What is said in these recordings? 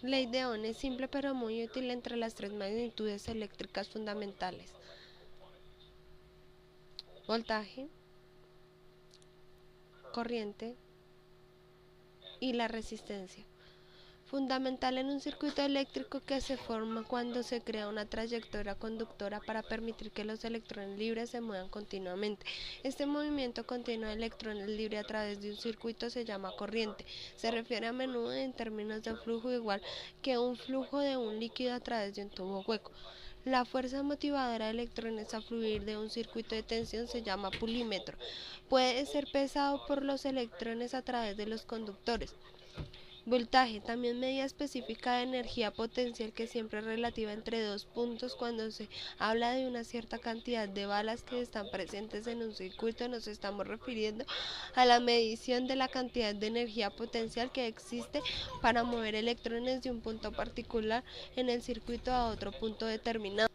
Ley de Ohm es simple pero muy útil entre las tres magnitudes eléctricas fundamentales: voltaje, corriente y la resistencia. Fundamental en un circuito eléctrico que se forma cuando se crea una trayectoria conductora para permitir que los electrones libres se muevan continuamente. Este movimiento continuo de electrones libres a través de un circuito se llama corriente. Se refiere a menudo en términos de flujo, igual que un flujo de un líquido a través de un tubo hueco. La fuerza motivadora de electrones a fluir de un circuito de tensión se llama pulímetro. Puede ser pesado por los electrones a través de los conductores. Voltaje, también medida específica de energía potencial que siempre es relativa entre dos puntos. Cuando se habla de una cierta cantidad de balas que están presentes en un circuito, nos estamos refiriendo a la medición de la cantidad de energía potencial que existe para mover electrones de un punto particular en el circuito a otro punto determinado.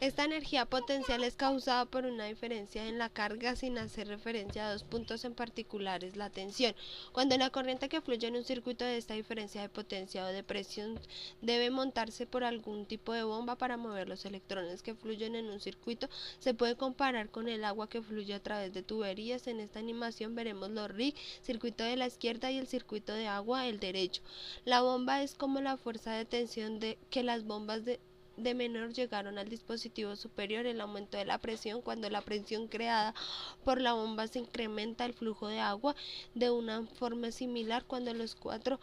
Esta energía potencial es causada por una diferencia en la carga sin hacer referencia a dos puntos en particulares: la tensión. Cuando la corriente que fluye en un circuito de esta diferencia de potencia o de presión debe montarse por algún tipo de bomba para mover los electrones que fluyen en un circuito, se puede comparar con el agua que fluye a través de tuberías. En esta animación veremos los RIG, circuito de la izquierda, y el circuito de agua, el derecho. La bomba es como la fuerza de tensión que las bombas de menor llegaron al dispositivo superior. El aumento de la presión: cuando la presión creada por la bomba se incrementa, el flujo de agua de una forma similar. Cuando los 4,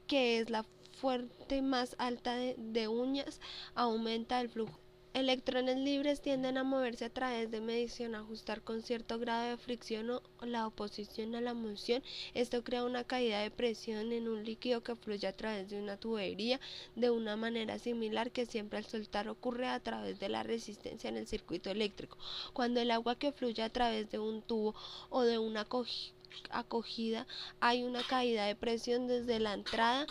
que es la fuente más alta de uñas, aumenta el flujo. Electrones libres tienden a moverse a través de medición, ajustar con cierto grado de fricción o la oposición a la moción. Esto crea una caída de presión en un líquido que fluye a través de una tubería de una manera similar que siempre al soltar ocurre a través de la resistencia en el circuito eléctrico. Cuando el agua que fluye a través de un tubo o de una acogida, hay una caída de presión desde la entrada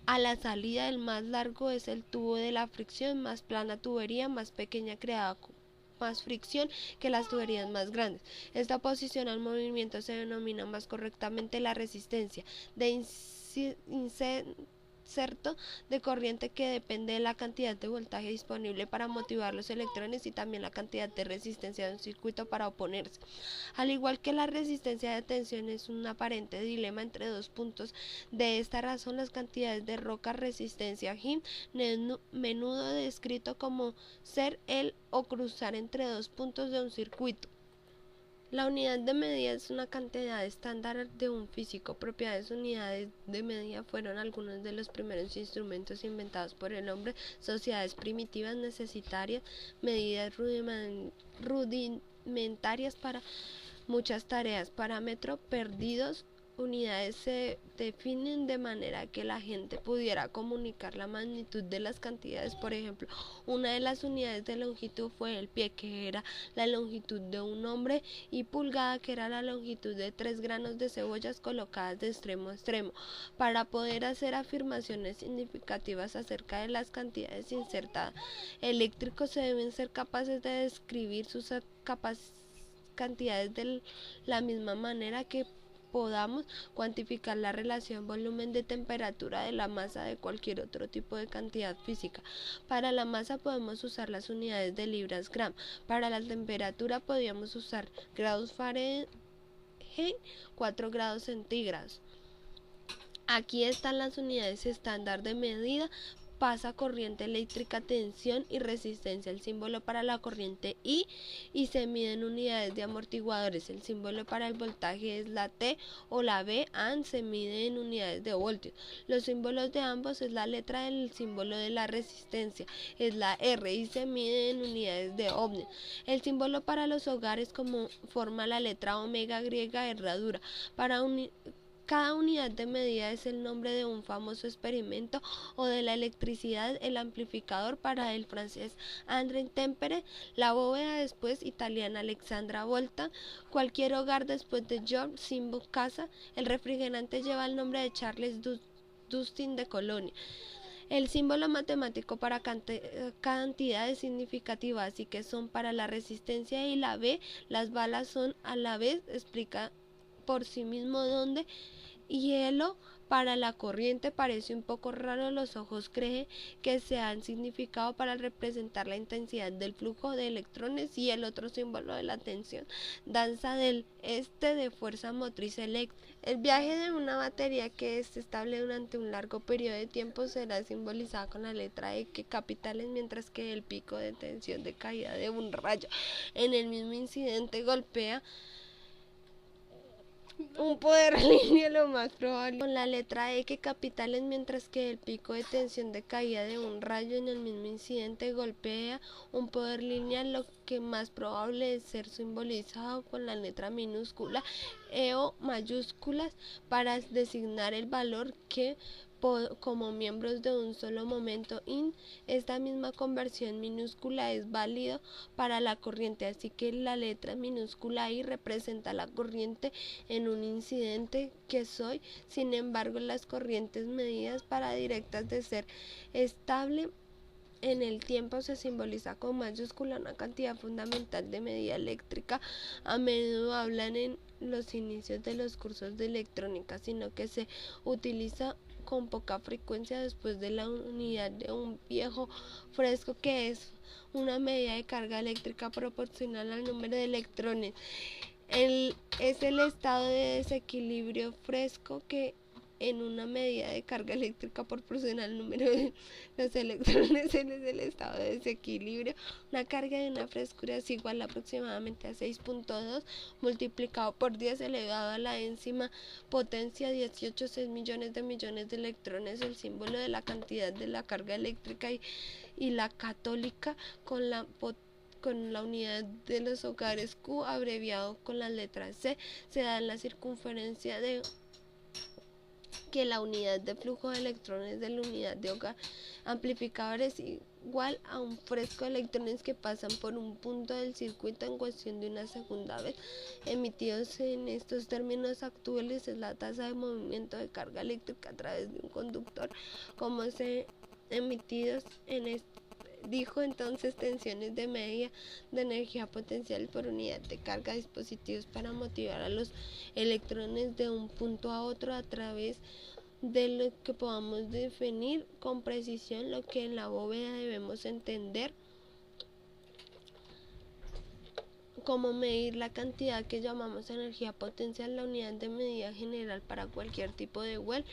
a la salida. El más largo es el tubo de la fricción, más plana tubería, más pequeña, creada más fricción que las tuberías más grandes. Esta oposición al movimiento se denomina más correctamente la resistencia de inserto de corriente, que depende de la cantidad de voltaje disponible para motivar los electrones y también la cantidad de resistencia de un circuito para oponerse. Al igual que la resistencia de tensión es un aparente dilema entre dos puntos. De esta razón, las cantidades de roca resistencia G, menudo descrito como ser el o cruzar entre dos puntos de un circuito. La unidad de medida es una cantidad estándar de un físico. Propiedades unidades de medida fueron algunos de los primeros instrumentos inventados por el hombre. Sociedades primitivas necesitarían medidas rudimentarias para muchas tareas. Parámetros perdidos: unidades se definen de manera que la gente pudiera comunicar la magnitud de las cantidades. Por ejemplo, una de las unidades de longitud fue el pie, que era la longitud de un hombre, y pulgada, que era la longitud de 3 granos de cebollas colocadas de extremo a extremo. Para poder hacer afirmaciones significativas acerca de las cantidades insertadas, eléctricos se deben ser capaces de describir sus cantidades de la misma manera que podamos cuantificar la relación volumen de temperatura de la masa de cualquier otro tipo de cantidad física. Para la masa podemos usar las unidades de libras gram. Para la temperatura podríamos usar grados Fahrenheit, 4 grados centígrados. Aquí están las unidades estándar de medida: pasa, corriente eléctrica, tensión y resistencia. El símbolo para la corriente I, y se mide en unidades de amortiguadores. El símbolo para el voltaje es la T o la V. AN se mide en unidades de voltios. Los símbolos de ambos es la letra del símbolo de la resistencia, es la R, y se mide en unidades de ohmios. El símbolo para los hogares como forma la letra omega griega, herradura. Para cada unidad de medida es el nombre de un famoso experimento o de la electricidad. El amplificador para el francés André Tempere, la bóveda después italiana Alexandra Volta, cualquier hogar después de George Simbo casa. El refrigerante lleva el nombre de Charles Dustin de Colonia. El símbolo matemático para cantidades significativas, así que son para la resistencia y la B. Las balas son a la vez, explica por sí mismo, donde hielo Para la corriente parece un poco raro, los ojos creen que se han significado para representar la intensidad del flujo de electrones y el otro símbolo de la tensión, danza del este de fuerza motriz eléctrica. El viaje de una batería que es estable durante un largo periodo de tiempo será simbolizado con la letra E que capitales, mientras que el pico de tensión de caída de un rayo en el mismo incidente golpea un poder línea lo más probable con la letra E que capitales, mientras que el pico de tensión de caída de un rayo en el mismo incidente golpea un poder lineal, lo que más probable es ser simbolizado con la letra minúscula E o mayúsculas para designar el valor que como miembros de un solo momento in. Esta misma conversión minúscula es válida para la corriente, así que la letra minúscula I representa la corriente en un incidente que soy. Sin embargo, las corrientes medidas para directas de ser estable en el tiempo se simboliza con mayúscula una cantidad fundamental de medida eléctrica. A menudo hablan en los inicios de los cursos de electrónica, sino que se utiliza con poca frecuencia después de la unidad de un viejo fresco, que es una medida de carga eléctrica proporcional al número de electrones. Es el estado de desequilibrio fresco que en una medida de carga eléctrica proporcional al número de los electrones en el estado de desequilibrio. Una carga de una frescura es igual aproximadamente a 6.2 multiplicado por 10 elevado a la enzima potencia 18,6 millones de electrones. El símbolo de la cantidad de la carga eléctrica y la católica con la unidad de los hogares Q abreviado con las letras C se da en la circunferencia de que la unidad de flujo de electrones de la unidad de hogar amplificador es igual a un fresco de electrones que pasan por un punto del circuito en cuestión de una segunda vez. Emitidos en estos términos actuales es la tasa de movimiento de carga eléctrica a través de un conductor, como se emitidos en dijo entonces tensiones de medida de energía potencial por unidad de carga, dispositivos para motivar a los electrones de un punto a otro a través de lo que podamos definir con precisión, lo que en la bóveda debemos entender como medir la cantidad que llamamos energía potencial. La unidad de medida general para cualquier tipo de well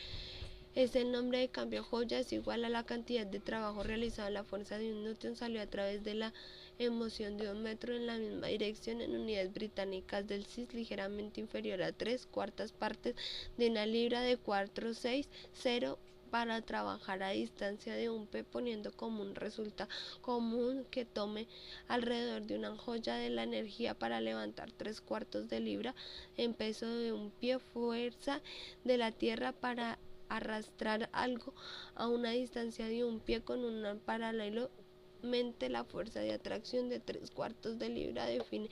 es el nombre de cambio Joule, es igual a la cantidad de trabajo realizado. La fuerza de un newton salió a través de la emoción de un metro en la misma dirección en unidades británicas del CIS, ligeramente inferior a 3/4 partes de una libra de 460 para trabajar a distancia de un P, poniendo como un resultado común que tome alrededor de una joya de la energía para levantar 3/4 de libra en peso de un pie, fuerza de la tierra para arrastrar algo a una distancia de un pie con un paralelamente la fuerza de atracción de 3/4 de libra. Define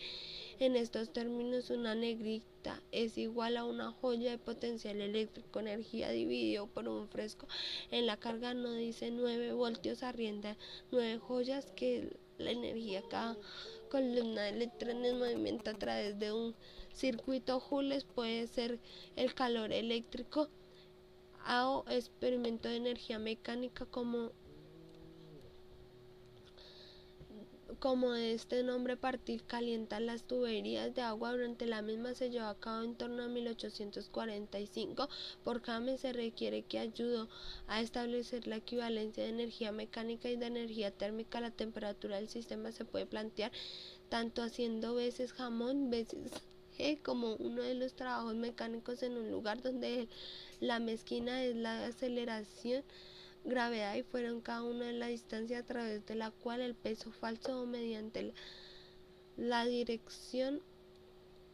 en estos términos una negrita es igual a una joya de potencial eléctrico, energía dividido por un fresco en la carga. No dice 9 voltios arrienda 9 joyas, que la energía cada columna de electrones en movimiento a través de un circuito joules puede ser el calor eléctrico o experimento de energía mecánica como de este nombre. Partir calienta las tuberías de agua durante la misma se llevó a cabo en torno a 1845 por James. Se requiere que ayudó a establecer la equivalencia de energía mecánica y de energía térmica. La temperatura del sistema se puede plantear tanto haciendo veces jamón veces G como uno de los trabajos mecánicos en un lugar donde la mezquina es la aceleración, gravedad y fueron cada una de la distancia a través de la cual el peso falso o mediante la dirección